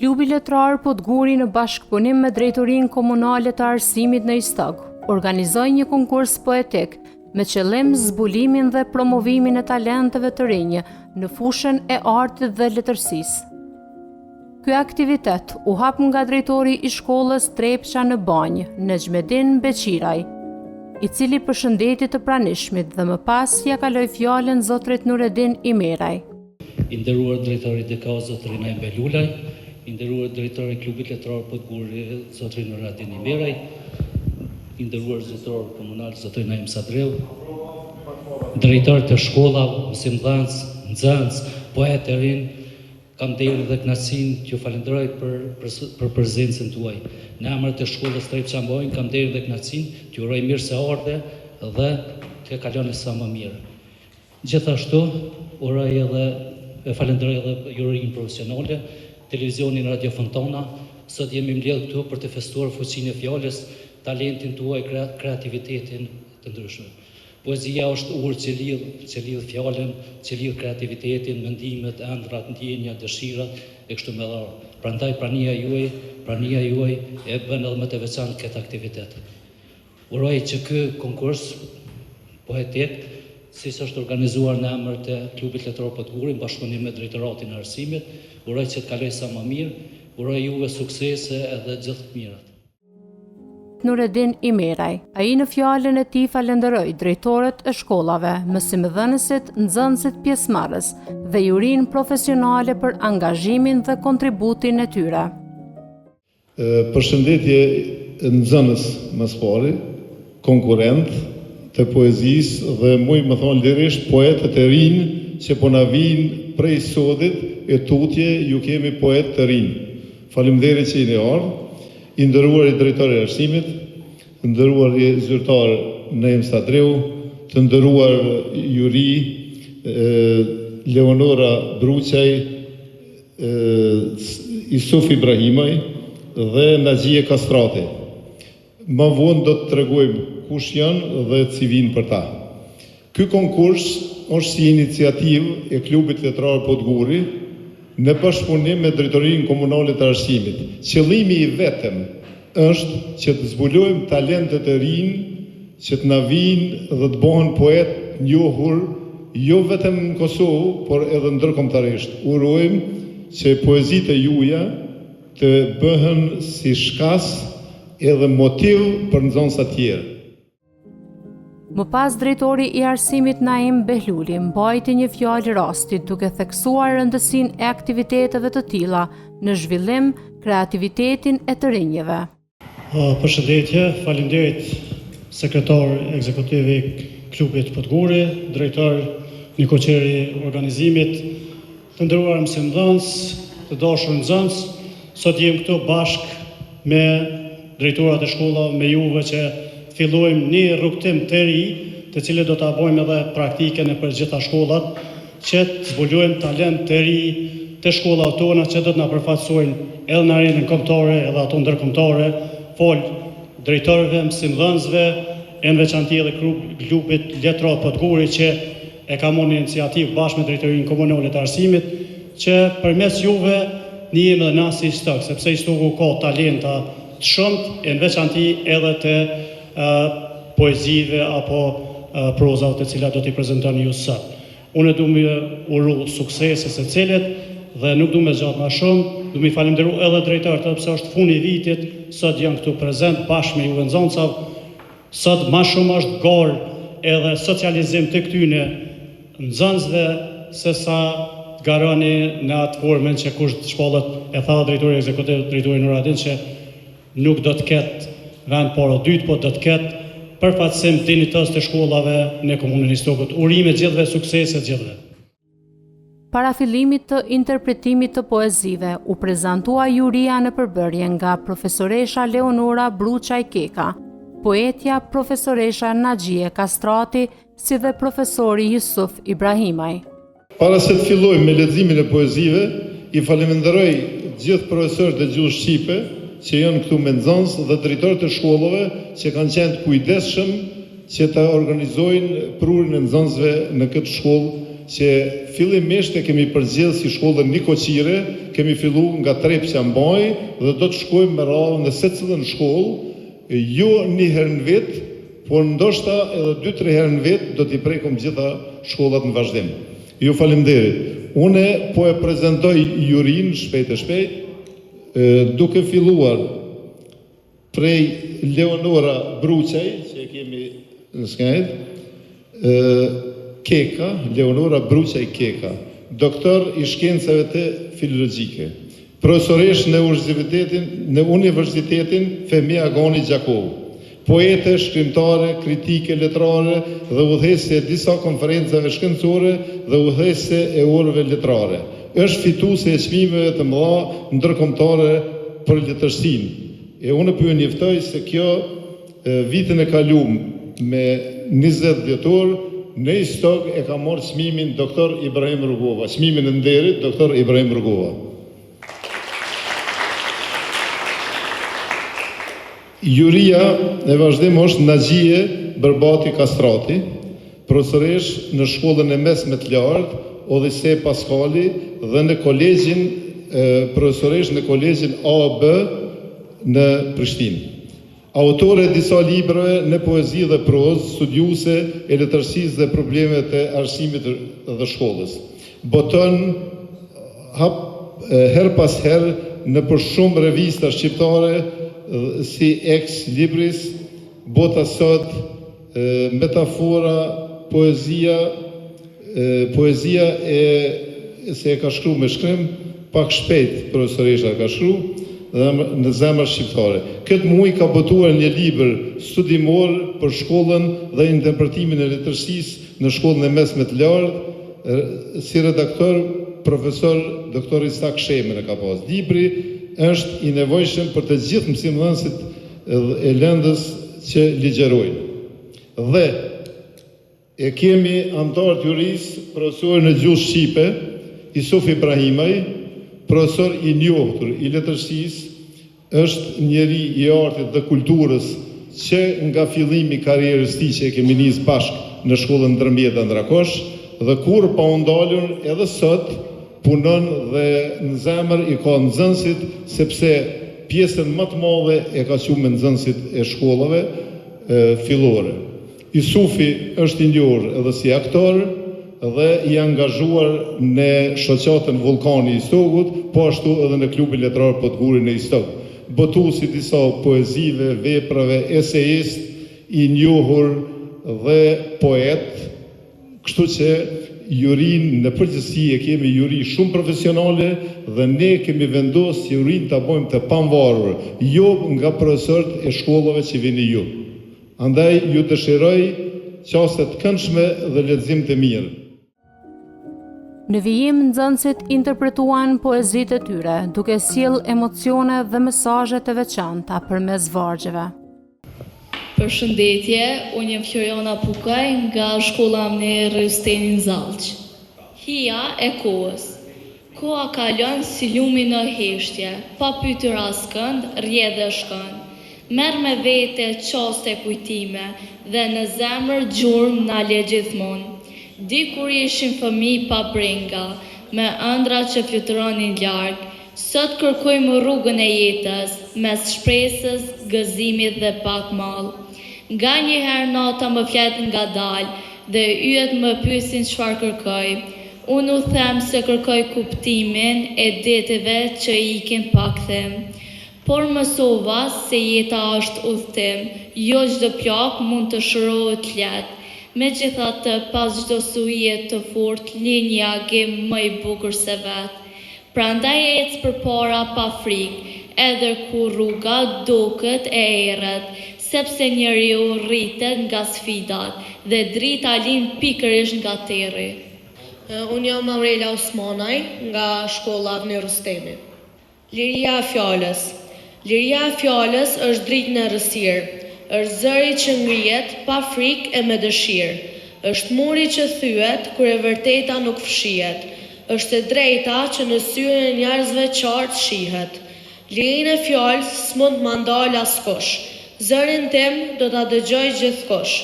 Klubi letrar Podguri në bashkëpunim me Drejtorinë Komunale të Arsimit në Istog organizoi një konkurs poetik me qëllim zbulimin dhe promovimin e talenteve të rinj në fushën e artit dhe letërsisë. Ky aktivitet u hap nga drejtori i shkollës Trepqa në Banjë, Nexhmedin Beqiraj, i cili përshëndeti të pranishmit dhe më pas ja kaloi fjalën zotrit Nuredin Imeraj. I nderuar drejtori DK zotri Naim Belulaj, i nderuar drejtori i klubit letrar Podguri zotri Nuredin Imeraj, i nderuar zotëtor komunal zotri Naim Sadreu, drejtor të shkollave, mësimdhënës, nxënës, poetë e rinj, kam nderin dhe kënaqësinë t'ju falenderoj për prezencën tuaj. Në emër të shkollës Trepqa Mbojnë, kam nderin dhe kënaqësinë t'ju uroj mirë se ardhe dhe t'ja kaloni sa më mirë. Gjithashtu, uroj edhe e falenderoj edhe jurinë profesionale, televizionin Radio Fontana. Sot jemi mbledhur këtu për të festuar fuqinë e fjalës, talentin tuaj, kreativitetin të ndryshëm. Poezia është urë që lidh fjalën, që lidh kreativitetin, mendimet, ëndrat, ndjenjat, dëshirat e kështu me radhë. Prandaj prania juaj e bën edhe më të veçantë këtë aktivitet. Uroj që ky konkurs poetik, siç është organizuar në emër të klubit letrar Podguri në bashkëpunim me Drejtoratin e Arsimit, uroj që të kaloj sa më mirë, uroj juve suksese edhe gjithë të mirat. Nuredin Imeraj. Ai në fjalën e tij falenderoi drejtorët e shkollave, mësimdhënësit, nxënësit pjesëmarrës dhe jurinë profesionale për angazhimin dhe kontributin e tyre. Përshëndetje nxënës më së pari, konkurrent të poezisë dhe muj më thonë lirisht poetët e rinj që po na vinë prej sodit e tutje ju kemi poetë të rinj. Faleminderit që jeni ardhur. I nderuar i drejtori i arsimit, të nderuar i zyrtar Naim Sadreu, të nderuar juri Leonora Bruqaj, Isuf Ibrahimaj dhe Naxhie Kastrati. Më vonë do të tregojmë kush janë dhe si vinë për ta. Ky konkurs është si iniciativë e klubit letrar Podguri në bashkëpunim me Drejtorinë Komunale të Arsimit. Qëllimi i vetëm është që të zbulojmë talentet e rinj që të na vinë dhe të bëhen poetë njohur jo vetëm në Kosovë, por edhe ndërkombëtarisht. Urojmë që poezitë e juaja të bëhen si shkas edhe motiv për nxënësa të tjerë. Më pas drejtori i arsimit Naim Beluli mbajti një fjalë rastit duke theksuar rëndësinë e aktiviteteve të tilla në zhvillim kreativitetin e të rinjve. Përshëndetje, faleminderit sekretar ekzekutiv i klubit Podguri, drejtor Nikoqeri organizimit, të nderuar mësimdhënës, të dashur nxënës, sot jemi këtu bashkë me drejtorat e shkollave, me juve që fillojmë një rrugtim të ri, të cilët do ta bëjmë edhe praktike në për gjitha shkollat, që të zbulojmë talent të ri të shkollat tona që do të na përfaqësojnë edhe në arenën kombëtare, edhe ato ndërkombëtare, fol drejtorëve, mësimdhënësve, në veçantë edhe klubit letrar Podguri që e ka marrë iniciativë bashkë me Drejtorinë Komunale të Arsimit, që përmes juve njihemi edhe na si Istog, sepse Istogu ka talenta të shumtë, në veçantë edhe të poezive apo prozave të cilat do t'i prezantoni ju sot. Unë du më uru suksese secilit dhe nuk du me zgjat më shumë, du më falenderu edhe drejtarët, sepse është funi i vitit, sot janë këtu prezent bashkë me juve nxënësav. Sot më shumë është gorë edhe socializim të këtyne nxënësve se sa të garoni në atë formën që kush shkollët e tha drejtori ekzekutiv, drejtori Nuradin, që nuk do të ketë vend para dytë, po do të ketë përfaqësim dinjitos të shkollave në komunën e Istogut. Urime gjithëve, suksese gjithëve. Para fillimit të interpretimit të poezive, u prezantua juria në përbërje nga profesoresha Leonora Bruqaj Keka, poetja profesoresha Naxhie Kastrati, si dhe profesori Isuf Ibrahimaj. Para se të fillojmë me leximin e poezive, i faleminderoj gjithë profesorët e gjuhës shqipe që janë këtu me nxënës dhe drejtorët e shkollave që kanë qenë të kujdesshëm që të organizojnë prurin e nxënësve në këtë shkollë, që fillimisht e kemi përgjithë si shkollën Nikoqire, kemi fillu nga Trepça Mbaj dhe do të shkojmë me radhë në secilën shkollë, jo një herë në vit, por ndoshta edhe 2-3 herë në vit do t'i prekum gjitha shkollat në vazhdim. Ju falemnderit. Une po e prezentoj jurin shpejt e shpejt, duke filluar prej Leonora Bruçaj, që e kemi në skajt, Keka, Leonora Bruçaj Keka, doktor i shkencave të filologjike, profesoresh në Universitetin Femi Agani Gjakov, poete, shkrimtare, kritike letrare dhe udhëheqëse e disa konferencave shkencore dhe udhëheqëse e orëve letrare. Është fituese e çmimeve të mëdha ndërkombëtare për letërsinë. E unë po ju njoftoj se kjo vitin e kaluar me 20 dhjetor në Istog e ka marrë çmimin doktor Ibrahim Rugova, çmimin e nderit doktor Ibrahim Rugova. Juria e vazhdim është Naxhie Bërbati Kastrati, profesoresh në shkollën e mesme të lartë Odhise Paskali dhe në kolegjin profesoresh në kolegjin AAB në Prishtinë. Autore e disa librave në poezi dhe prozë, studiuse e letërsisë dhe problemet e arsimit dhe shkollës. Boton her pas her në për shumë revista shqiptare si Ex Libris, Bota Sot, Metafora, poezia se e ka shkru me shkrim, pak shpejt profesoresha ka shkru, dhe në zemër shqiptare. Këtë muaj ka botuar një libër studimor për shkollën dhe interpretimin e letërsisë në shkollën e mesme të lartë, si redaktor profesor doktor Isak Shemen e ka pas. Libri është i nevojshëm për të gjithë mësimdhënësit e lëndës që ligjerojnë. Dhe e kemi antar të jurisë, profesor në gjuhë shqipe, Isuf Ibrahimaj, profesor i njohur i letërsisë, është njeri i artit dhe kulturës që nga fillimi karrierës tij që e kemi nisë bashkë në shkollën ndërmjet Andrakosh, dhe kur pa u ndalur edhe sot punon dhe në zemër i ka nxënësit, sepse pjesën më të madhe e ka qenë me nxënësit e shkollave fillore. Isufi është i njohur edhe si aktor dhe i angazhuar në shoqatën Vullkani i Istogut, po ashtu edhe në klubin letrar Podguri në Istog. Botuesi disa poezive, veprave, eseist, i njohur dhe poet, kështu që jurin në përgjithësi e kemi juri shumë profesionale dhe ne kemi vendosur që jurin ta bëjmë të pavarur, jo nga profesorët e shkollave që vini ju. Andaj ju dëshiroj qaste të këndshme dhe lexim të mirë. Në vijim, nxënësit interpretuan poezitë e tyre, duke sjell emocione dhe mesazhe të veçanta përmes vargjeve. Përshëndetje, unë jam Floriana Pukaj nga shkolla e Rëstenin Zallç. Hija e kohës. Koha kalon si lumi në heshtje, pa pyetur askënd, rrjedh dhe shkon. Merr me vete çaste kujtime dhe në zemër gjurmë na le gjithmonë. Dikur ishim fëmijë pa brenga, me ëndra që fluturonin larg, sot kërkojmë rrugën e jetës, mes shpresës, gëzimit dhe pak mall. Nga një herë nata më flet ngadalë dhe yjet më pyesin çfarë kërkoj. Unë u them se kërkoj kuptimin e deteve që ikin pa kthim. Por mësova se jeta është udhtim, jo çdo plak mund të shërohet lehtë. Megjithatë, pas çdo suje të fortë, linja gjem më i bukur se vetë. Prandaj ec përpara pa frikë, edhe kur rruga duket e errët, sepse njeriu rritet nga sfidat dhe drita lin pikërisht nga terri. Unë jam Aurela Osmanaj nga shkolla në Rustemi. Liria e fjalës. Liria e fjalës është dritë në errësirë. Është zëri që ngrihet pa frikë e me dëshirë. Është muri që thyet kur e vërteta nuk fshihet. Është e drejta që në syrin e njerëzve qartë shihet. Lirinë e fjalës s'mund ma ndal askush. Zërin tim do ta dëgjoj gjithkush.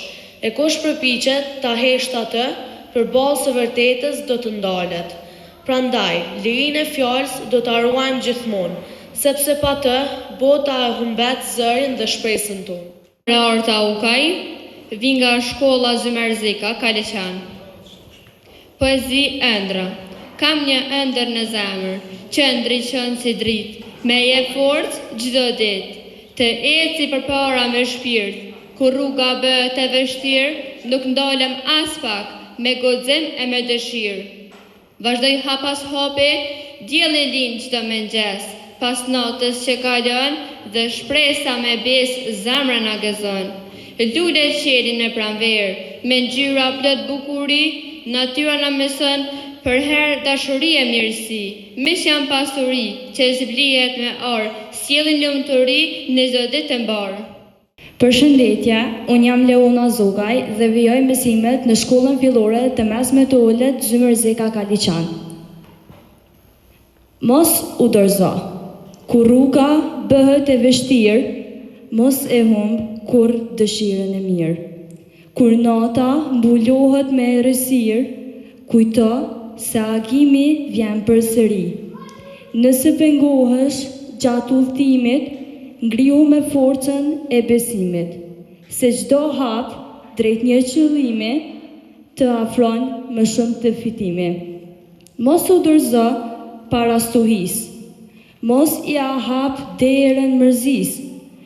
E kush përpiqet ta hesht atë, përballë së vërtetës do të ndalet. Prandaj, lirinë e fjalës do ta ruajmë gjithmonë, sepse pa të, bota e humbet zërin dhe shpresën tonë. Orta Ukaj, vi nga shkolla Zymerzika, Kaliqan. Poezi ëndra. Kam një ëndër në zemër, qëndri qënë si dritë, me je forcë çdo ditë, të eci përpara me shpirt, kur rruga bëhet e vështirë, nuk ndalem as pak, me guxim e me dëshirë. Vazhdoj hap pas hapi, dielli lind çdo mëngjes, pas natës që kalon, dhe shpresa me besë zemra na gëzon. Lule qelin në pranverë, me ngjyra plot bukuri, natyra na mëson për herë dashuri e mirësi. Mish janë pasuri, që zblihet me orë, sjellin lumturi në çdo ditë të mbarë. Përshëndetje, unë jam Leona Zogaj dhe vijoj mësimet në shkollën fillore të mesme të ullet Zymerzika Kaliqan. Mos u dorëzo, kur rruga bëhet e vështirë, mos e humb kur dëshirën e mirë. Kur nata mbulohet me errësirë, kujto se agimi vjen përsëri. Nëse pengohesh gjatë udhëtimit, ngrihu me forcën e besimit, se çdo hap drejt një qëllimi të afron më shumë të fitimi. Mos u dorëzo para stuhis, mos i hap derën mërzis,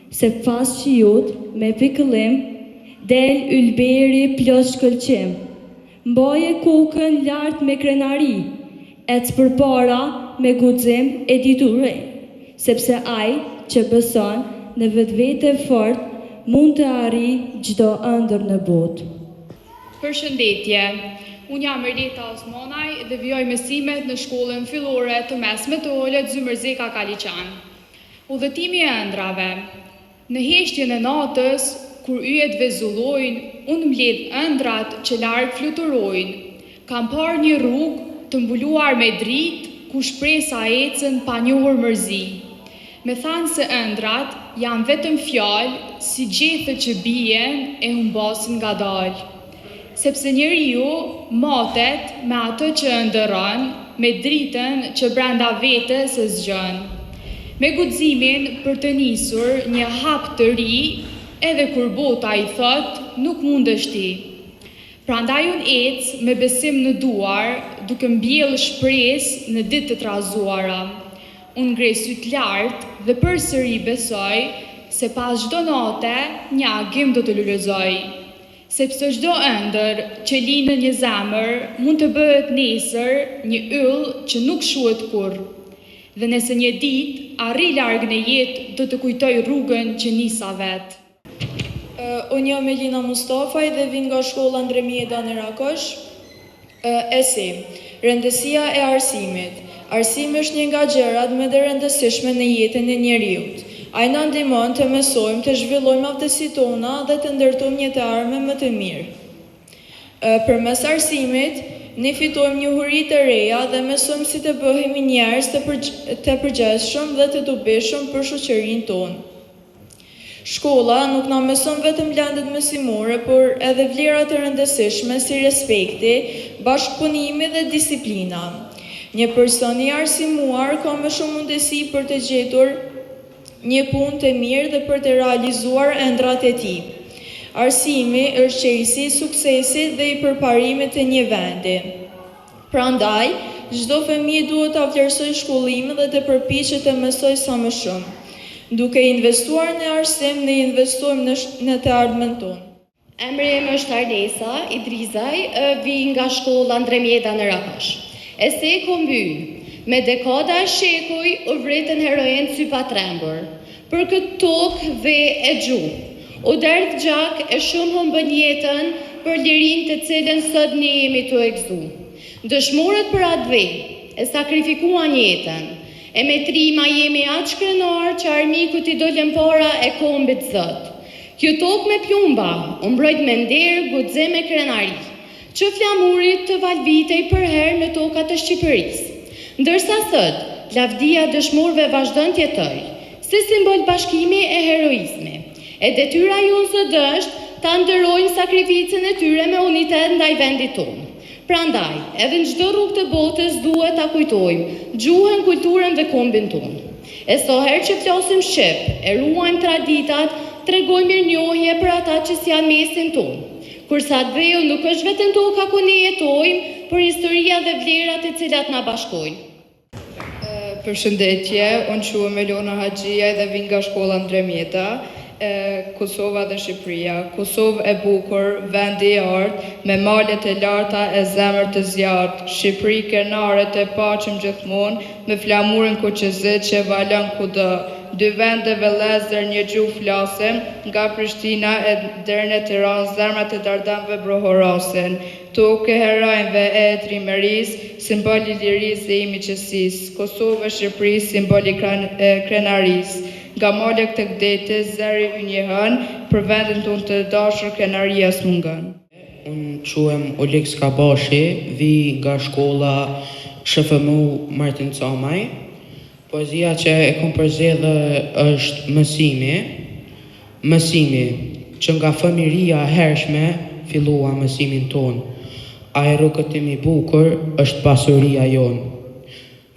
se pas qiut me pikëllim del ylberi plot shkëlqim. Mbaje kokën lart me krenari, ec përpara me guxim e dituri, sepse ai që beson në vetvete fort mund të arrijë çdo ëndër në botë. Përshëndetje, unë jam Erleta Osmanaj dhe vijoj mësimet në shkollën fillore të mesme të ullet Zymerzika Kaliqan. Udhëtimi e ëndrave. Në heshtjen e natës, kur yjet vezullojnë, unë mbledh ëndrat që larg fluturojnë. Kam parë një rrugë të mbuluar me dritë, ku shpresa ecën pa njohur mërzi. Me thanë se ëndrat janë vetëm fjalë, si gjethe që bien e humbasin ngadalë. Sepse njeriu matet me atë që ëndërron, me dritën që brenda vetes e zgjon. Me guximin për të nisur një hap të ri, edhe kur bota i thot, nuk mundesh ti. Prandaj unë ec me besim në duar, duke mbjell shpresë në ditë të trazuara. Unë ngrej syt lart dhe përsëri besoj se pas çdo nate një agim do të lulëzoj. Sepse çdo ëndër që lind në një zemër mund të bëhet nesër një yll që nuk shuhet kurrë. Dhe nëse një ditë arri larg në jetë, do të kujtoj rrugën që nisa vetë. Unë jam Elina Mustafaj dhe vin nga shkolla Ndremjeda në Rakosh. Esi, rëndësia e arsimit. Arsimi është një nga gjërat më të rëndësishme në jetën e njeriut. Ai na ndihmon të mësojmë, të zhvillojmë aftësitë tona dhe të ndërtojmë një të ardhme më të mirë. Përmes arsimit, ne fitojmë njohuri të reja dhe mësojmë si të bëhemi njerëz të përgjegjshëm dhe të dobishëm për shoqërinë tonë. Shkolla nuk na mëson vetëm lëndët mësimore, por edhe vlera të rëndësishme si respekti, bashkëpunimi dhe disiplina. Një person i arsimuar ka më shumë mundësi për të gjetur një punë të mirë dhe për të realizuar ëndrat e tij. Arsimi është çelësi i suksesit dhe i përparimit të një vendi. Prandaj, çdo fëmijë duhet ta vlerësojë shkollimin dhe të përpiqet të mësojë sa më shumë. Duke investuar në arsim, ne investojmë në të ardhmen tonë. Emri im është Arlesa Idrizaj, vi nga shkolla Ndremjeda në Rakosh. E se e kombyll, me dekada e shekuj u vritën heroin sy pa trembur. Për këtë tokë dhe e gjuhë, u derdh gjak e shumë humbën jetën për lirin të cilën sot ne jemi të egzu. Dëshmorët për atë vej e sakrifikuan jetën, e me trima jemi aq krenar që armikut i dolën para e kombit zot. Kjo tokë me plumba, u mbrojt me nder, guxim e krenari, që flamurit të valvitej për herë në tokat e Shqipërisë. Ndërsa sot, lavdia dëshmorëve vazhdon të jetojë, si simbol bashkimi e heroizmi. E detyra jonë sot është ta ndërrojmë sakrificën e tyre me unitet ndaj vendit tonë. Prandaj, edhe në çdo rrugë të botës duhet ta kujtojmë gjuhën, kulturën dhe kombin tonë. E so herë që flasim shqip, e ruajmë traditat, tregojmë mirënjohje për ata që janë mesin tonë. Kurse atë nuk është vetëm toka ku ne jetojmë, por historia dhe vlerat e cilat na bashkojnë. Përshëndetje, unë quhem Elona Haxhia dhe vin nga shkolla Ndremjeta, Kosova dhe Shqipëria. Kosovë e bukur, vendi i artë, me malet e larta e zemër të zjarrt, Shqipëri krenare të paqëm gjithmonë, me flamurin kuqezit që valon kudo. Dy vende vëllezër një gjuhë flasin, nga Prishtina e deri në Tiranë zemrat e Dardanëve brohorasin. Tokë herojnëve e trimërisë, simbol i lirisë dhe imaqësisë. Kosovë e Shqipëri, simbol i krenarisë. Nga male këtë kdete, zëri u njëhën, për vendin tonë të dashur krenaria s'mungon. Unë quhem Olex Kabashi, vi nga shkolla SHFMU Martin Camaj. Poezia që e kom përzgjedhë është mësimi që nga fëmiria hershme fillua mësimin tonë. Ai rrugët tim i bukur është pasuria jonë.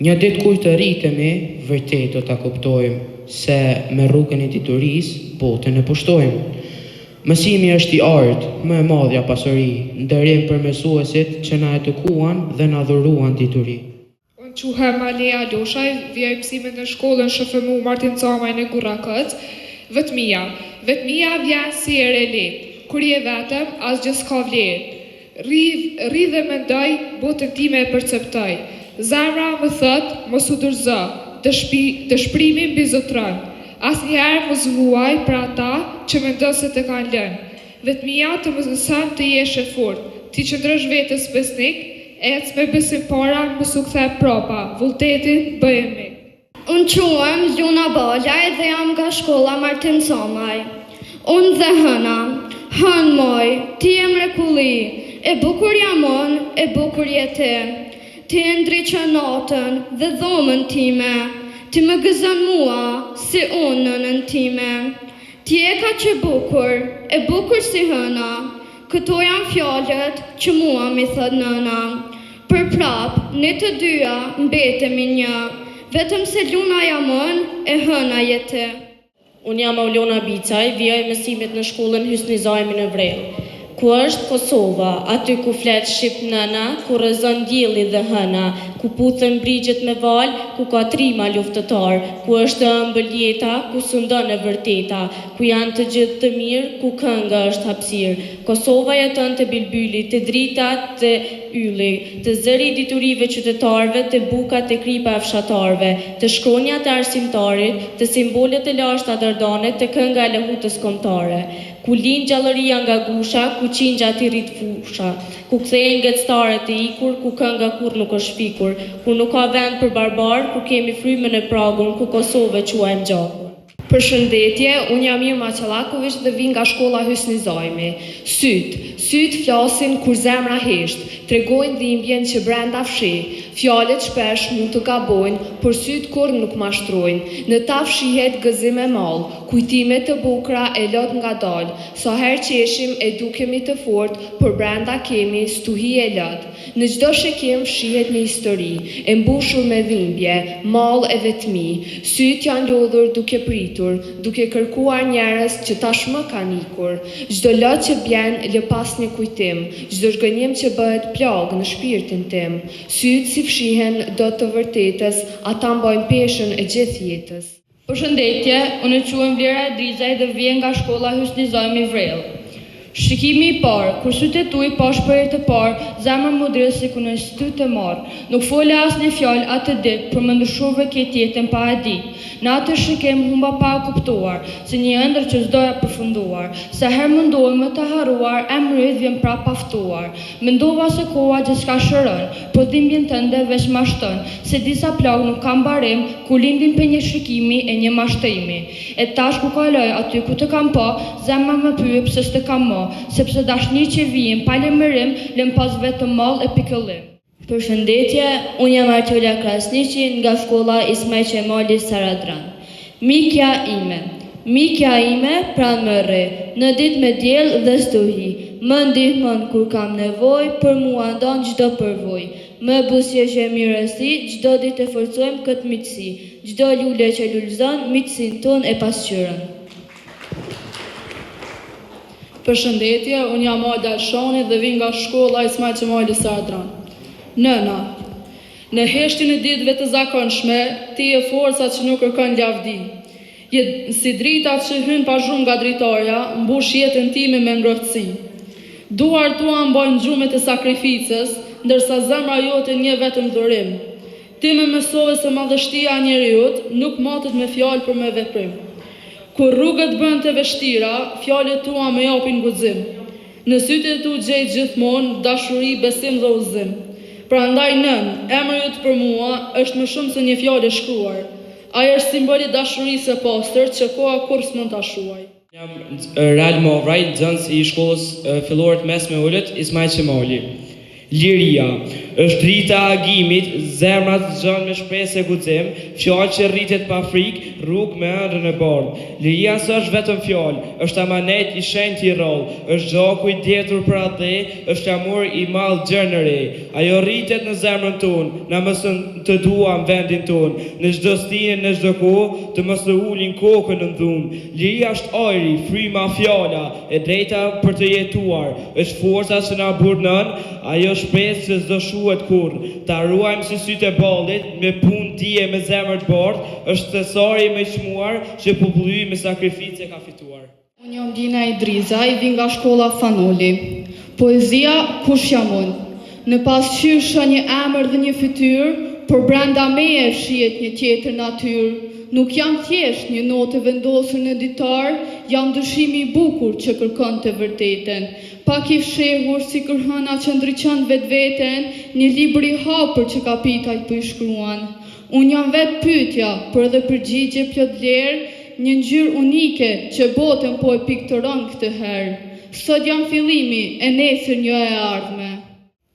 Një ditë kur të rritemi, vërtet do ta kuptojmë se me rrugën e diturisë botën e pushtojmë. Mësimi është i artë, më e madhja pasuri, ndërim për mësuesit që na edukuan dhe na dhuruan dituri. Unë quhem Alea Loshaj, vjoj mësimin në shkollën SHFMU Martin Camaj në Gurakët. Vetmia vjen si e lehtë, kur je vetëm asgjë s'ka vlerë. Ri dhe mendoj, botën time e perceptoj. Zemra më thot, mos u dorëzo, dëshpërimin mbi zotron. Asnjëherë mos vuaj për ata që mendon se të kanë lënë. Vetmia të më mëson të jesh e fortë, ti qëndrosh vetës besnik, ec me besim para, mos u kthe prapa, vullnetin bëje mik. Unë quhem Luna Balaj dhe jam nga shkolla Martin Camaj. Unë dhe hëna, hën moj, ti e mrekulli, e bukur jam unë, e bukur je ti. Ti e ndriqën natën dhe dhomën time, ti më gëzon mua si unë nënën time. Ti e ka që bukur, e bukur si hëna, këto janë fjalët që mua mi thot nëna. Për prap, ne të dyja mbetemi një, vetëm se Luna jam unë, e hëna je ti. Unë jam Aulona Bicaj, vjoj mësimit në shkollën Hysni Zajmi në Vrellë. Ku është Kosova, aty ku flet shqip nëna, ku rrezon dielli dhe hëna, ku puthen brigjet me val, ku ka trima luftëtar, ku është ëmbël jeta, ku sundon e vërteta, ku janë të gjithë të mirë, ku kënga është hapësirë. Kosova jeton të bilbyli, të dritat, të ylli, të zëri diturive qytetarve, të bukat e kripa e fshatarve, të shkronjat e arsimtarit, të simbolet e lashta dërdanit, të kënga e lehutës kombëtare. Ku lind gjallëria nga gusha, ku qingja ti rrit fusha, ku kthehen gëtstaret e ikur, ku kënga kur nuk është fikur, ku nuk ka vend për barbar, ku kemi frymën e pragun, ku Kosovë quajmë gjakun. Përshëndetje, unë jam Irma Qallaković dhe vi nga shkolla Hysni Zajmi. Syt flasin kur zemra hesht, tregojnë dhimbjen që brenda fshi. Fjalët shpesh mund të gabojnë, por syt kur nuk mashtrojnë. Në ta fshihet gëzim e mall, kujtime të bukura e lot nga dal. Sa herë qeshim e dukemi të fort, por brenda kemi stuhi e lot. Në çdo shikim fshihet një histori, e mbushur me dhimbje, mall e vetmi. Syt janë lodhur duke pritur, duke kërkuar njerëz që tashmë kanë ikur. Çdo lot që bjen lë pas një kujtim, çdo zhgënjim që bëhet plagë në shpirtin tim. Syt si fshihen do të vërtetës, ata mbajnë peshën e gjithë jetës. Përshëndetje, unë quhem Vlera Drizaj dhe vjen nga shkolla Hysni Zajmi Vrellë. Shikimi i parë, kur sytë e tuaj pash për herë të parë, zemra më dridh si ku në institut të marr. Nuk fole asnjë fjalë atë ditë, por më ndryshove këtë jetën pa e ditë. Në atë shikim humba pa e kuptuar, si një ëndër që s'doja përfunduar. Sa herë mundohem më të harruar, emrit vjen prap paftuar. Mendova se koha gjithçka shëron, por dhimbjen tënde veç mashton, se disa plagë nuk kanë barim, ku lindin për një shikimi e një mashtrimi. E tash ku kaloj aty ku të kam pa, zemra më pyet pse s'të kam mo, sepse dashni që vijin pa lëmërim, lëm pas vetëm mall e pikëllim. Përshëndetje, unë jam Artiola Krasniqi nga shkolla Ismaj Qemali Saradran. Mikja ime pranë më rre, në ditë me diell dhe stuhi, më ndihmon kur kam nevojë, për mua ndon çdo përvoj. Më buzëqeshje mirësi, çdo ditë e forcojmë këtë miqësi. Çdo lule që lulëzon, miqësinë tonë e pasqyrën. Përshëndetje, unë jam Alda Shani dhe vi nga shkolla Ismaj Qemali Saradran. Nëna, në heshtjen e ditëve të zakonshme, ti e forca që nuk kërkon lavdi. Si drita që hyn pa zhurmë nga dritarja, mbush jetën time me ngrohtësi. Duart tua mbajnë gjumet e sakrificës, ndërsa zemra jote një vetëm dhurim. Ti më mësove se madhështia e njeriut nuk matet me fjalë për me veprim. Kur rrugët bëhen të vështira, fjalët tua më japin guxim. Në sytë e tu gjej gjithmonë dashuri, besim dhe udhëzim. Prandaj nën, emri yt për mua është më shumë se një fjalë e shkruar. Ai është simboli dashurisë së pastër që koha kurrë s'mund ta shuaj. Jam Ral Movraj, nxënës I shkollës fillore të mesme ulët Ismaj Qemali. Liria është drita e agimit, zemrat zgjon me shpresë e guxim, fjalë që rritet pa frikë, rrugë me ëndrrën e bardhë. Liria s'është vetëm fjalë, është amanet I shenjtë I rrollë, është gjaku I djetur për atë, është amor I madh gjë në re. Ajo rritet në zemrën tonë, na mëson të duam vendin tonë, në çdo stinë, në çdo kohë, të mos të ulin kokën në dhunë. Liria është ajri, fryma fjala, e drejta për të jetuar, është forca që na burnon, ajo shpresë që s'do shuhet kurrë. Ta ruajmë si sytë e ballit, me punë dije me zemër të bardhë, është thesari më I çmuar që populli me sakrificë ka fituar. Unë jam Dina Idriza, I vi nga shkolla Fanoli. Poezia kush jam unë? Në pasqyrë shoh një emër dhe një fytyrë, por brenda meje shihet një tjetër natyrë. Nuk jam thjesht një notë vendosur në ditar, jam dyshimi I bukur që kërkon të vërtetën. Pak I fshehur si kërhëna që ndriçon vetveten, një libër I hapur që kapitajt po I shkruan. Unë jam vetë pyetja, por edhe përgjigje plot vlerë, një ngjyrë unike që botën po e pikturon këtë herë. Sot jam fillimi, e nesër një e ardhme.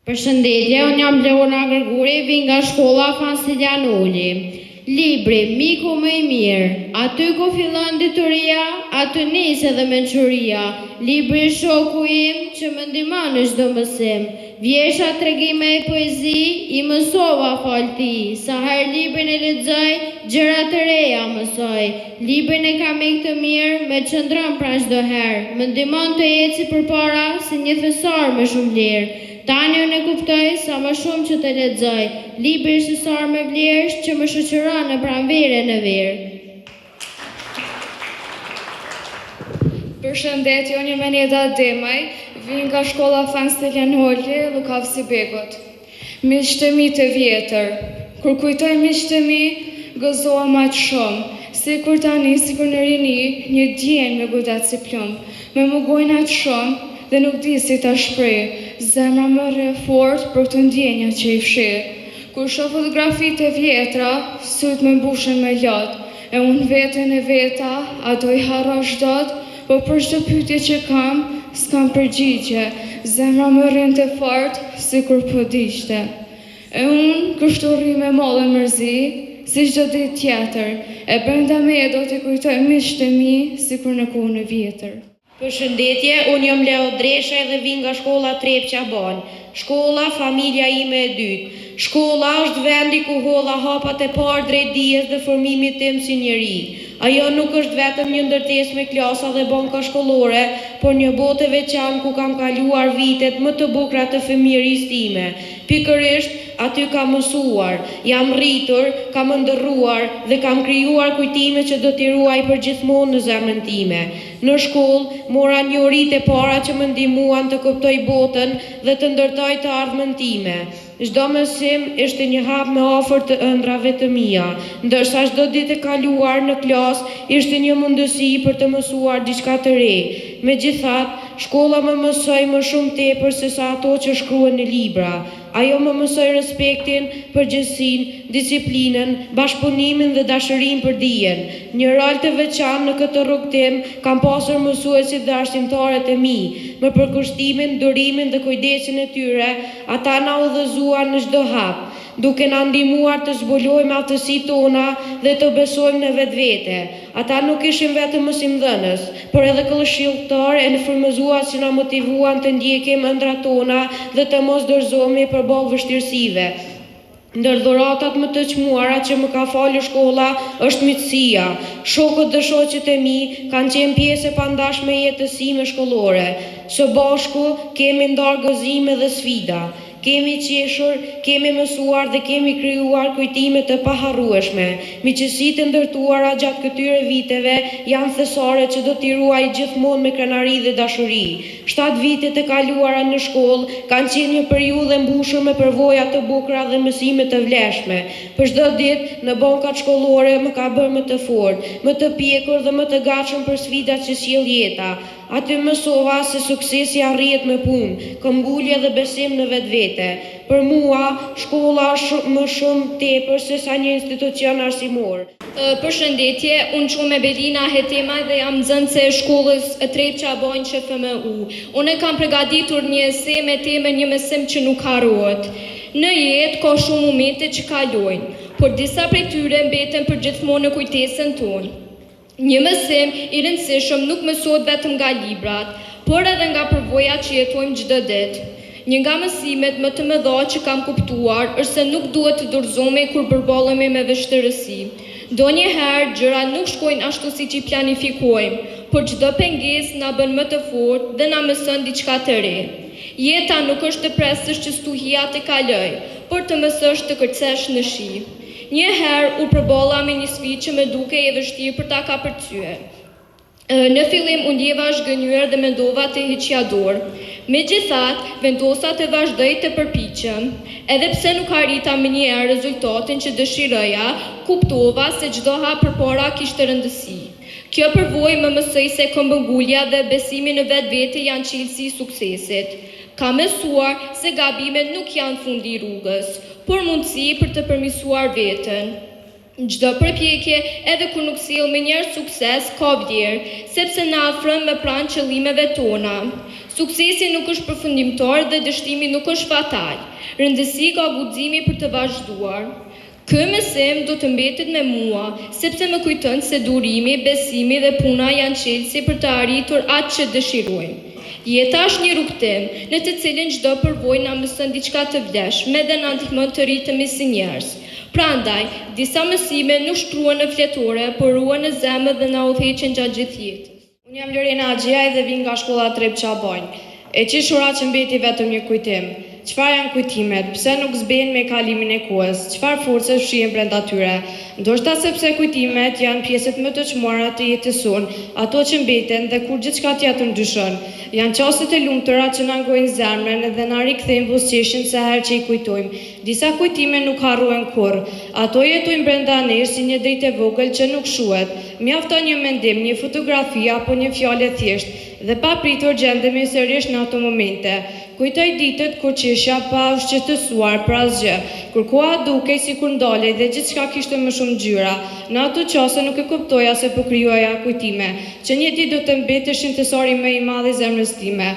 Përshëndetje, unë jam Leona Gërguri, vi nga shkolla Fansilianoli. Libri, miku më I mirë, aty ku fillon dituria, aty nis edhe mençuria. Libri shoku im që më ndihmon në çdo mësim. Vjesha tregime e poezi, I mësova fal ti. Sa herë librin e lexoj, gjëra të reja mësoj. Librin e kam me këtë mirë, me qëndron pranë çdo herë. Më ndihmon të eci përpara si një thesar me shumë vlerë. Tani unë e kuptoj sa më shumë që të lexoj. Libri është thesar me vlerë që më shoqëron në pranverë në verë. Përshëndetje, unë jam Eneda Demaj, vi nga shkolla Fansilianoli, Lukavsi Begut. Miqtë mi të vjetër, kur kujtoj miqtë mi, gëzohem aq shumë, sikur tani, sikur në rini, një djen me godat si plumb, me mugojnë aq shumë dhe nuk di si ta shpreh, zemra më rre fort për këtë ndjenja që I fsheh. Kur shoh fotografitë e vjetra, syt më mbushen me lot, e unë veten e veta, ato I harrosh dot, po për çdo pyetje që kam, s'kam përgjigje, zemra më rrinte fort, sikur po diqte. E unë kështu rri me mollë mërzi, si çdo ditë tjetër, e brenda me do t'i kujtoj miqtë e mi, sikur në kohën e vjetër. Përshëndetje, unë jam Leo Dresha dhe vi nga shkolla Trepqa Ban. Shkolla familja ime e dytë. Shkolla është vendi ku holla hapat e parë drejt dijes dhe formimit tim si njeri. Ajo nuk është vetëm një ndërtesë me klasa dhe banka shkollore, por një botë e veçantë ku kam kaluar vitet më të bukura të fëmijërisë time. Pikërisht aty kam mësuar, jam rritur, kam ndërruar dhe kam krijuar kujtime që do t'i ruaj përgjithmonë në zemrën time. Në shkollë mora njohuritë e para që më ndihmuan të kuptoj botën dhe të ndërtoj të ardhmen time. Çdo mësim ishte një hap me afër të ëndrave të mia, ndërsa çdo ditë e kaluar në klasë ishte një mundësi për të mësuar diçka të re. Megjithatë, shkolla më mësoi më shumë tepër se sa ato që shkruhen në libra. Ajo më mësoi respektin, përgjegjësinë, disiplinën, bashkëpunimin dhe dashurinë për dijen. Një rol të veçantë në këtë rrugtim kanë pasur mësuesit dhe arsimtarët e mi. Me përkushtimin, durimin dhe kujdesin e tyre, ata na udhëzuan në çdo hap, duke na ndihmuar të zbulojmë aftësitë tona dhe të besojmë në vetvete. Ata nuk ishin vetëm mësimdhënës, por edhe këshilltar e frymëzues që na motivuan të ndjekim ëndrat tona dhe të mos dorëzohemi përballë vështirësive. Ndër dhuratat më të çmuara që më ka falur shkolla është miqësia. Shokët dhe shoqet e mi kanë qenë pjesë e pandashme e jetës time shkollore. Së bashku kemi ndarë gëzime dhe sfida. Kemi qeshur, kemi mësuar dhe kemi krijuar kujtime të paharrueshme. Miqësitë ndërtuara gjatë këtyre viteve janë thesare që do t'i ruaj gjithmonë me krenari dhe dashuri. 7 vitet e kaluara në shkollë kanë qenë një periudhë e mbushur me përvoja të bukura dhe mësime të vlefshme. Për çdo ditë në bankat shkollore më ka bërë më të fortë, më të pjekur dhe më të gatshëm për sfidat që sjell jeta. Aty mësova se suksesi arrihet me punë, këmbgulje dhe besim në vetvete. Për mua, shkolla është më shumë tepër se sa një institucion arsimor. Përshëndetje, unë quhem Belina Hetema dhe jam nxënëse e shkollës Trepça Banjë FMU. Unë kam përgatitur një esë me temën një mësim që nuk harrohet. Në jetë ka shumë momente që kalojnë, por disa prej tyre mbeten përgjithmonë në kujtesën tonë. Një mësim i rëndësishëm nuk mësohet vetëm nga librat, por edhe nga përvojat që jetojmë çdo ditë. Një nga mësimet më të mëdha që kam kuptuar është se nuk duhet të dorëzohemi kur përballemi me vështirësi. Donjëherë gjërat nuk shkojnë ashtu siç i planifikojmë, por çdo pengesë na bën më të fortë dhe na mëson diçka të re. Jeta nuk është të presësh që stuhia të kaloj, por të mësosh të kërcesh në shi. Njëherë u përballa me një sfidë që më duke e vështirë për ta kapërcyer. Në fillim u ndjeva zhgënjur dhe mendova të hiqja dorë. Megjithatë, vendosa të vazhdoj të përpiqem. Edhe pse nuk arrita menjëherë rezultatin që dëshiroja, kuptova se çdo hap përpara kishte rëndësi. Kjo përvojë më mësoi se këmbëngulja dhe besimi në vetvete janë çelësi i suksesit. Kam mësuar se gabimet nuk janë fundi i rrugës, por mundësi për të përmirësuar veten. Çdo përpjekje, edhe kur nuk sjell menjëherë sukses, ka vlerë, sepse na afron më pranë qëllimeve tona. Suksesi nuk është përfundimtar dhe dështimi nuk është fatal. Rëndësi ka guximi për të vazhduar. Ky mësim do të mbetet me mua, sepse më kujton se durimi, besimi dhe puna janë çelësi për të arritur atë që dëshirojmë. Jeta është një rrugtim, në të cilin çdo përvojë na mëson diçka të vlefshme dhe na ndihmon të rritemi si njerëz. Prandaj, disa mësime nuk shkruhen në fletore, por ruhen në zemër dhe na udhëheqin gjatë gjithë jetës. Unë jam Lorena Axhia dhe vin nga shkolla Trepça Banjë. E qeshura që mbeti vetëm një kujtim. Çfarë janë kujtimet? Pse nuk zbehen me kalimin e kohës? Çfarë force fshihen brenda tyre? Ndoshta sepse kujtimet janë pjesët më të çmuara të jetës sonë, ato që mbeten dhe kur gjithçka tjetër ndryshon. Janë çastet e lumtura që na ngojnë zemrën dhe na rikthejnë buzëqeshin sa herë që i kujtojmë. Disa kujtime nuk harrohen kurrë. Ato jetojnë brenda nesh si një dritë e vogël që nuk shuhet. Mjafton një mendim, një fotografi apo një fjalë thjesht dhe pa pritur gjendemi sërish në ato momente. Kujtoj ditët kur qeshja pa u shqetësuar për asgjë, kur koha dukej sikur ndalej dhe gjithçka kishte më shumë ngjyra. Në ato çaste nuk e kuptoja se po krijoja kujtime, që një ditë do të mbeteshin tesori më i madh i zemrës time.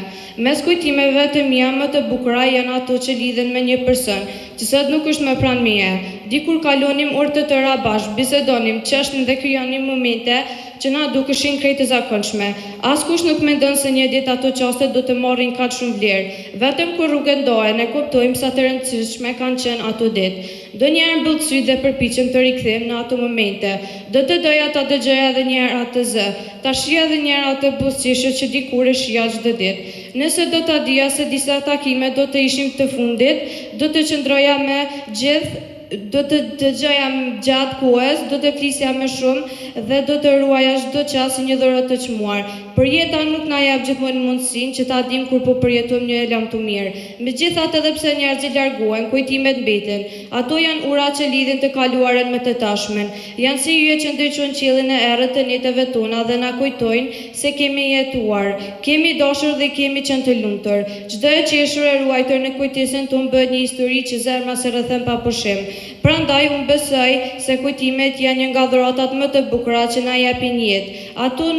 Mes kujtimeve të mia më të bukura janë ato që lidhen me një person, që sot nuk është më pranë meje. Dikur kalonim orë të tëra bashkë, bisedonim, qeshnim dhe krijonim momente që na dukeshin krejt të zakonshme. Askush nuk mendon se një ditë ato çaste do të marrin kaq shumë vlerë. Vetëm kur rrugën ndohen e kuptojmë sa të rëndësishme kanë qenë ato ditë. Donjëherë mbyll sytë dhe përpiqem të rikthehem në ato momente. Do të doja ta dëgjoja edhe një herë atë zë, ta shija edhe një herë atë buzëqeshje që dikur e shija çdo ditë. Nëse do ta dija se disa takime do të ishin të fundit, do të qëndroja me gjithë, do të dëgjoja gjatë kohës, do të flisja më shumë dhe do të ruaja çdo çast si një dhuratë të çmuar. Përjeta nuk na jep gjithmonë mundësinë që ta dim kur po përjetojmë një elam të mirë. Megjithatë, edhe pse njerëzit largohen, kujtimet mbeten. Ato janë ura që lidhin të kaluaren me të tashmen. Janë si yje që ndriçojnë qiellin e errët të jetëve tona dhe na kujtojnë se kemi jetuar, kemi dashur dhe kemi qenë të lumtur. Çdo e qeshur e ruajtur në kujtesën tonë bëhet një histori që zemra se rrethen pa pushim. Prandaj unë besoj se kujtimet janë një nga dhuratat më të bukura që na japin jetë. Ato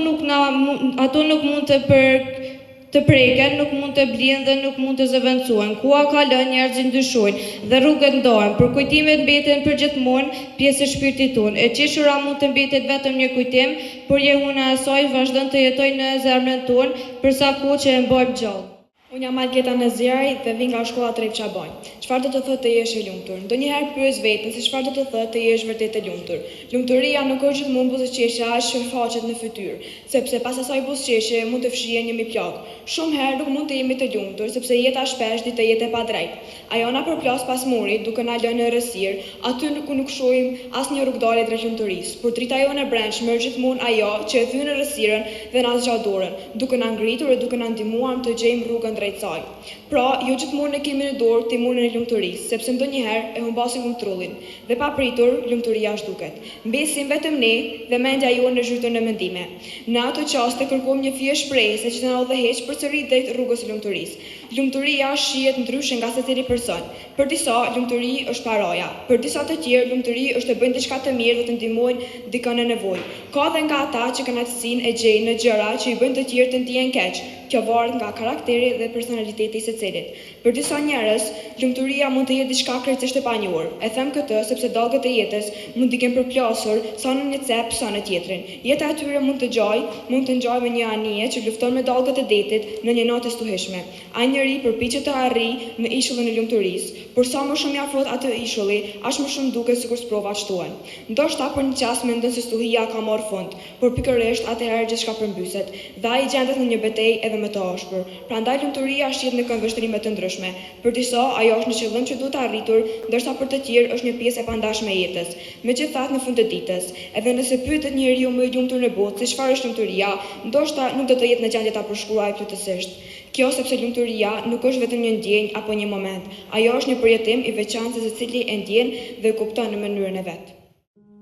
nuk mund të preken, nuk mund të blien dhe nuk mund të zëvendësohen. Kua kalon, njerëzit ndryshojnë dhe rrugët ndohen, por kujtimet mbeten përgjithmonë pjesë e shpirtit tonë. E qeshura mund të mbetet vetëm një kujtim, por jehuna e saj vazhdon të jetojë në zemrën tonë për sa kohë që e mbajmë gjallë. Unë jam Margeta Neziraj dhe vi nga shkolla Trep Çabaj. Çfarë do të thotë të jesh e lumtur? Ndonjëherë pyes veten se çfarë do të thotë të jesh vërtet e lumtur. Lumturia nuk është gjithmonë buzëqeshja as shfaqet në fytyrë, sepse pas asaj buzëqeshje mund të fshihen një plagë. Shumë herë nuk mund të jemi të lumtur sepse jeta shpesh ditë jetë e padrejtë. Ajo na përplas pas murit duke na lënë në errësirë, aty nuk shohim asnjë rrugdalje drejt lumturisë. Por drita jone e brendshme është gjithmonë ajo që e thyn errësirën dhe na zgjat dorën, duke na ngritur e duke na ndihmuar të gjejmë rrugën drejt saj. Pra, jo gjithmonë ne kemi në dorë timurin e lumturisë, sepse ndonjëherë e humbasim kontrollin dhe papritur lumturia zhduket. Mbesim vetëm ne dhe mendja jonë në zhytën e mendime. Në ato qaste kërkojmë një fije shprehëse që të na udhëheq përsëri drejt rrugës së lumturisë. Lumturia shihet ndryshe nga secili person. Për disa lumturi është paraja, për disa të tjerë lumturi është të bëjnë diçka të mirë dhe të ndihmojnë dikën në nevojë. Ka dhe nga ata që kënaqësinë e gjejnë në gjëra që i bëjnë të tjerë të ndihen keq. Kjo varet nga karakteri dhe personaliteti i secilit. Për disa njerëz, lumturia mund të jetë diçka krejtësisht e panjohur. E them këtë sepse dallgët e jetës mund t'i kenë përplasur sa në një cep sa në tjetrin. Jeta e tyre mund të ngjajë me një anije që lufton me dallgët e detit në një natë stuhishme. Ai njeri përpiqet të arrijë në ishullin e lumturisë, por sa më shumë i afrohet atë ishulli, aq më shumë duket sikur sprovat shtohen. Ndoshta për një çast mendon se stuhia ka marrë fund, por pikërisht atëherë gjithçka përmbyset dhe ai gjendet në një betejë edhe më të ashpër. Prandaj lumturia shihet në këndvështrime të ndryshme. Për disa ajo është një qëllim që duhet arritur, ndërsa për të tjerë është një pjesë e pandashme e jetës. Megjithatë në fund të ditës, edhe nëse pyetet njeriu më i lumtur në botë se çfarë është lumturia, ndoshta nuk do të jetë në gjendje ta përshkruajë plotësisht. Kjo sepse lumturia nuk është vetëm një ndjenjë apo një moment. Ajo është një përjetim i veçantë se secili e ndjen dhe e kupton në mënyrën e vet.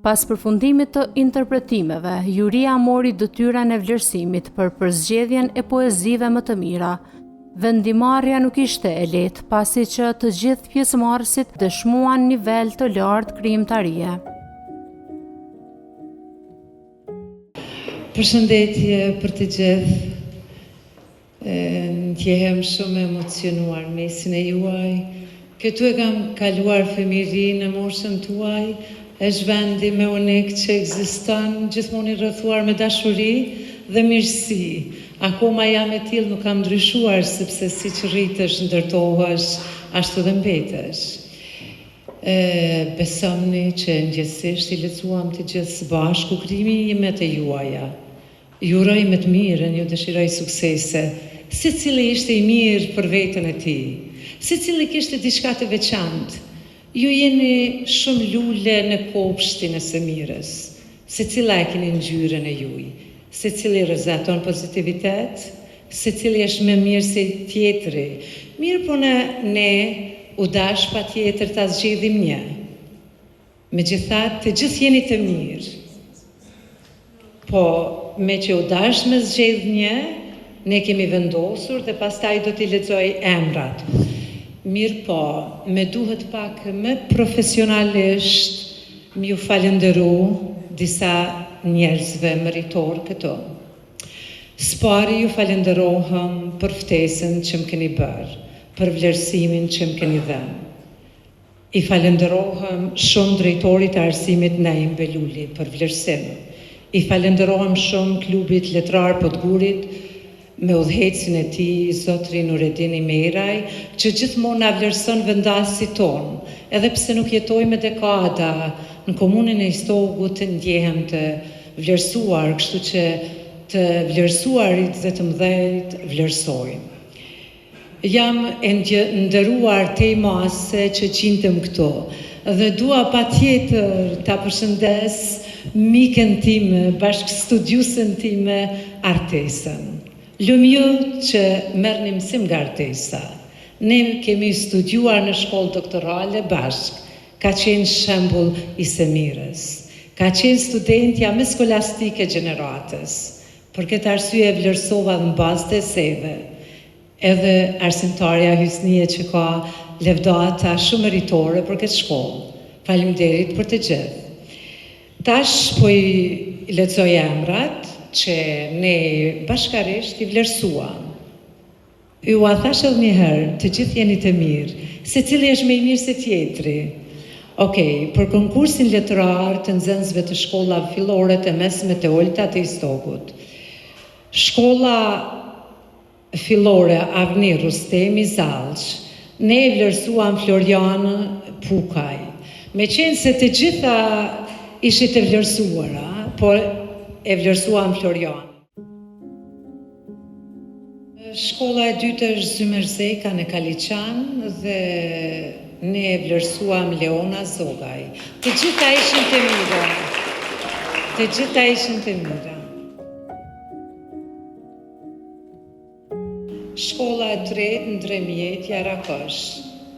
Pas përfundimit të interpretimeve, juria mori detyrën e vlerësimit për përzgjedhjen e poezive më të mira. Vendimarrja nuk ishte e lehtë, pasi që të gjithë pjesëmarrësit dëshmuan nivel të lartë krijimtarie. Përshëndetje për të gjithë. Ndjehem shumë emocionuar mesin e juaj. Këtu e kam kaluar fëmijërinë në moshën tuaj. Është vendi me unik që ekziston, gjithmonë i rrethuar me dashuri dhe mirësi. Akoma jam e tillë, nuk kam ndryshuar, sepse siç rritesh, ndërtohesh, ashtu dhe mbetesh. Besomni që ndjesisht i lexuam të gjithë së bashku krijimet e juaja. Ju uroj më të mirën, ju dëshiroj suksese. Secili ishte i mirë për veten e tij. Secili kishte diçka të veçantë. Ju jeni shumë lule në kopshtin e së mirës. Secila e keni ngjyrën e juaj. Secili rrezaton pozitivitet, secili është më mirë se tjetri. Mirë po ne u dash patjetër ta zgjidhim një. Megjithatë, të gjithë jeni të mirë. Po, me që u dash me zgjedh një, ne kemi vendosur dhe pastaj do t'i lexoj emrat. Mirë po, me duhet pak më profesionalisht më ju falenderu disa njerëzve mëritor këto. Spari ju falenderohem për ftesën që më keni bërë, për vlerësimin që më keni dhënë. I falenderohem shumë drejtorit të arsimit Naim Beluli për vlerësim. I falenderohem shumë klubit letrar Podgurit, me udhëhecin e tij, zotrin Nuredin Imeraj, që gjithmonë na vlerëson vendasit ton, edhe pse nuk jetojmë dekada në komunën e Istogut, të ndjehem të vlerësuar, kështu që të vlerësuarit dhe të mëdhenjt vlerësojmë. Jam e nderuar te mase që qindem këtu Dhe dua patjetër ta përshëndes mikën time, bashkëstudiusen time Artesën. Lumjo që merrni mësim nga Artesa. Ne kemi studiuar në shkollë doktorale bashk. Ka qenë shembull i së mirës. Ka qenë studentja më skolastike gjeneratës. Për këtë arsye e vlerësova në bazë të eseve. Edhe arsimtarja Hysnie që ka levdata shumë meritore për këtë shkollë. Faleminderit për të gjithë. Tash po i lexoj emrat që ne bashkarisht i vlerësuam. Ju a thash edhe një herë, të gjithë jeni të mirë, secili është më i mirë se tjetri. Okej, për konkursin letërar të nxënësve të shkollave fillore të mesme të Olta të Istogut. Shkolla fillore Avni Rustemi Zallç, ne e vlerësuam Florianë Pukaj. Me qenë se të gjitha ishit e vlerësuara, por e vlerësuam Florianë. Shkolla e dytë është Zymer Zeka në Kaliçan dhe ne e vlerësuam Leona Zogaj. Të gjitha ishin të mira. Të gjitha ishin të mira. Shkolla e tretë Ndremjetja Rakosh.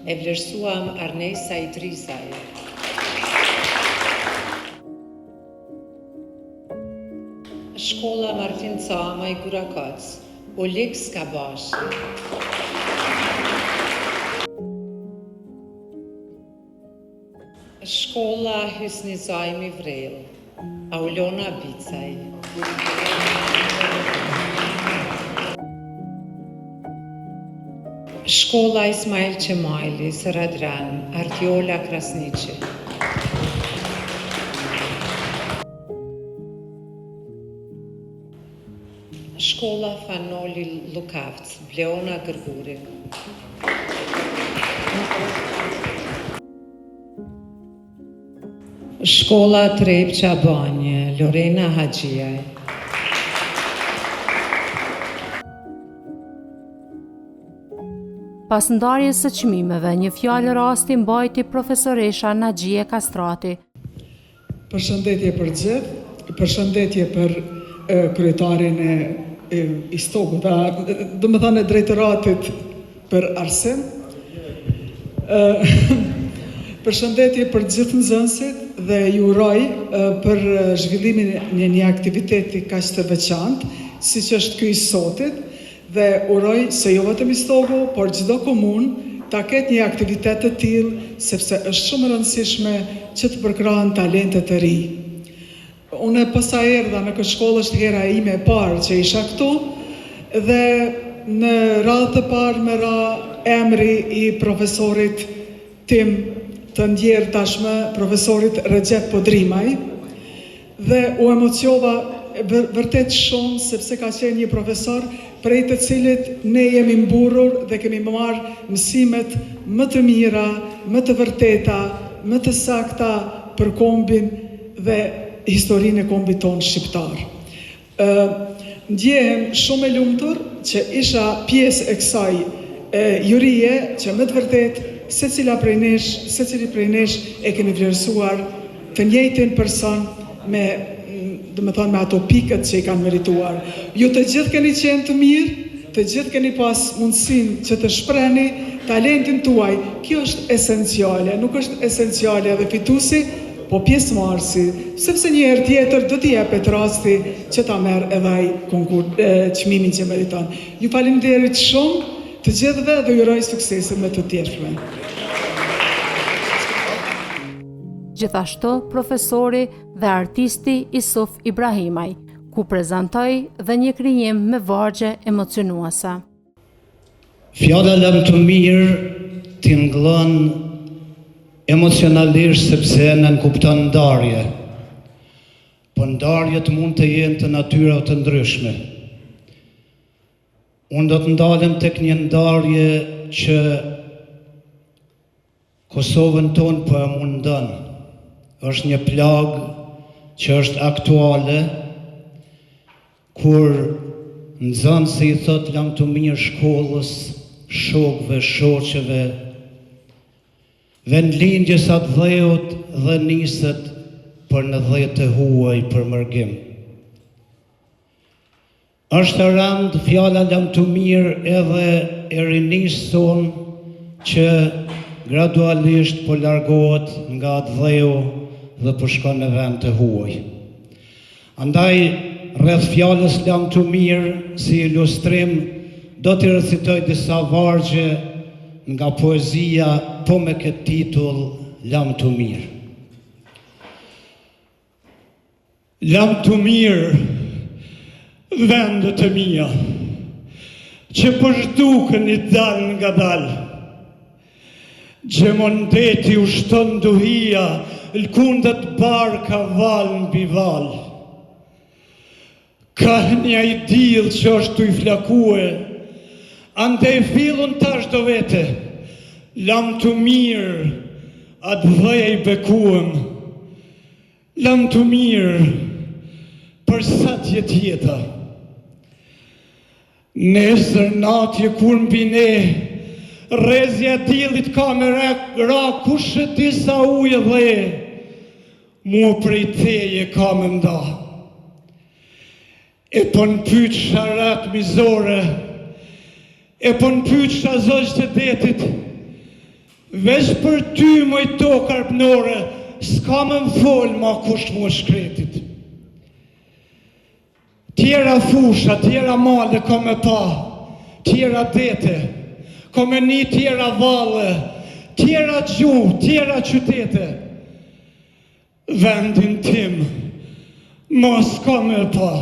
E vlerësuam Arnesa Idrizaj. Shkolla Martin Cama i Gurakac. Oleg Skabashi. Shkolla Hysni Zajmi Vrel. Aulona Bicaj. Shkolla Ismail Qemajli, Sëradran, Artiola Krasniqi. Shkolla Fanoli Lukavc, Bleona Gërguri. Shkolla Trep Qabanje, Lorena Haxhiaj. Pas ndarjes së çmimeve, një fjalë rasti mbajti profesoresha Naxhie Kastrati. Përshëndetje për gjithë, përshëndetje për kryetarin e Istogut, do më thënë drejtoratit për arsim. Përshëndetje për gjithë nxënësit dhe ju uroj për zhvillimin e një aktiviteti kaq të veçantë, siç është ky i sotit, dhe uroj se jo vetëm Istogu, por çdo komunë ta ketë një aktivitet të tillë, sepse është shumë e rëndësishme që të përkrahen talente të ri. Unë pasa erdha në këtë shkollë, është hera ime e parë që isha këtu, dhe në radhë të parë më ra emri i profesorit tim të ndjerë tashmë, profesorit Recep Podrimaj, dhe u emociova vërtet shumë, sepse ka qenë një profesor prej të cilit ne jemi mburur dhe kemi marrë mësimet më të mira, më të vërteta, më të sakta për kombin dhe historinë e kombit tonë shqiptar. Ndjehem shumë e lumtur që isha pjesë e kësaj jurie që më të vërtet secili prej nesh e kemi vlerësuar të njëjtin person me ato pikët që i kanë merituar. Ju të gjithë keni qenë të mirë, të gjithë keni pas mundësinë që të shprehni talentin tuaj. Kjo është esenciale, nuk është esenciale edhe fituesi, po pjesëmarrësi, sepse një herë tjetër do t'i jepet rasti që ta merr edhe ai çmimin që meriton. Ju faleminderit shumë të gjithëve dhe ju uroj suksese me të tjerëve. Gjithashtu, profesori dhe artisti Isuf Ibrahimaj, ku prezantoi dhe një krijim me vargje emocionuese. Fjala lam të mirë t'i ngllon emocionalisht sepse në nënkupton ndarje. Po ndarjet mund të jenë të natyra të ndryshme. Unë do të ndalem tek një ndarje që Kosovën tonë po e mundon. Është një plagë që është aktuale, kur nxënësi i thot lam të mirë shkollës, shokëve, shoqeve, vendlindjes atë dheut dhe nisët për në dhejt e huaj për mërgim. Është rand fjala lam të mirë edhe e rinisë son që gradualisht po largohet nga atë dheu dhe po shkon në vend të huaj. Andaj, rreth fjalës lam të mirë si ilustrim, do t'i recitoj disa vargje nga poezia po me këtë titull Lam të mirë. Lam të mirë, vendet e mia, që përshduken i dal nga dal, gjemondeti ushton duhia, lkundet barka val mbi val. Ka një i dill që është të i flakue, ande e fillun tash do vete, lam të mirë, atë dheja i bekuëm, lam të mirë, për sa tjetë jeta. Nesër natje kur mbi ne, rrezja dillit ka me ra kushe disa ujë dhe, mu prej teje ka me nda. E po në pyç sharat mizore, e po në pyç shazoj të detit, veç për ty moj tokë arpnore, s'ka me më folë ma kush mu shkretit. Tjera fusha, tjera male ka me pa, tjera dete, ka me një tjera valle, tjera gjuhë, tjera qytete. Vendin tim, mos ka me pa,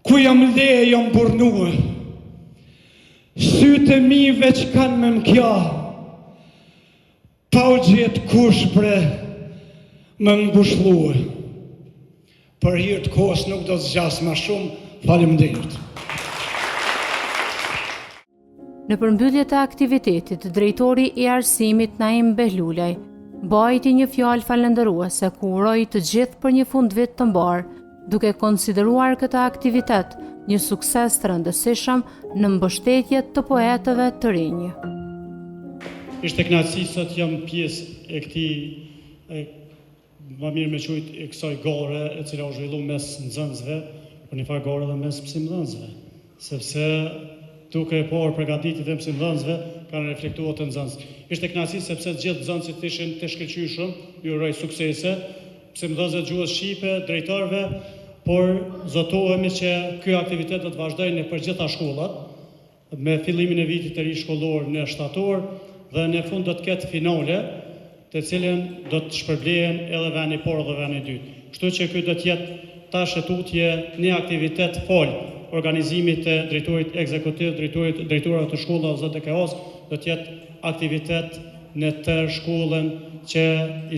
ku jam leje jam burnue, sytë e mi veç kanë me mkja, pa u gjetë kush bre me ngushluë. Për hir të kohës nuk do të zgjas më shumë, faleminderit. Në përmbyllje të aktivitetit, drejtori i arsimit Naim Behlulaj bajti një fjalë falëndëruese ku uroi të gjithë për një fundvit të mbar, duke konsideruar këtë aktivitet një sukses të rëndësishëm në mbështetje të poetëve të rinj. Ishte kënaqësi sot jam pjesë e këtij më mirë me qujt e kësaj gore e cila u zhvillu mes nxënësve, për një farë gore dhe mes mësimdhënësve, sepse duke e parë përgatitit e mësimdhënësve kanë reflektuar të nxënësve. Ishte kënaqësi sepse gjithë nxënësit ishin të shkëlqyeshëm, ju uroj suksese, mësimdhënësve gjuhës shqipe, drejtorëve, por zotohemi që ky aktivitet do të vazhdojë në për gjitha shkollat, me fillimin e vitit të ri shkollor në shtator dhe në fund do të ketë finale, të cilën do të shpërblehen edhe veni parë dhe veni dytë. Kështu që ky do të jetë tash tutje një aktivitet fol organizimit të drejtorit ekzekutiv, drejtorat të shkollave ZDK-s, do të jetë aktivitet në tërë shkollën që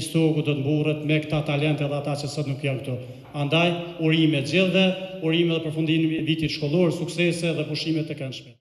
istoku do të mburret me këta talente dhe ata që sot nuk janë këtu. Andaj, urime gjithëve, urime dhe përfundimin e vitit shkollor, suksese dhe pushime të këndshme.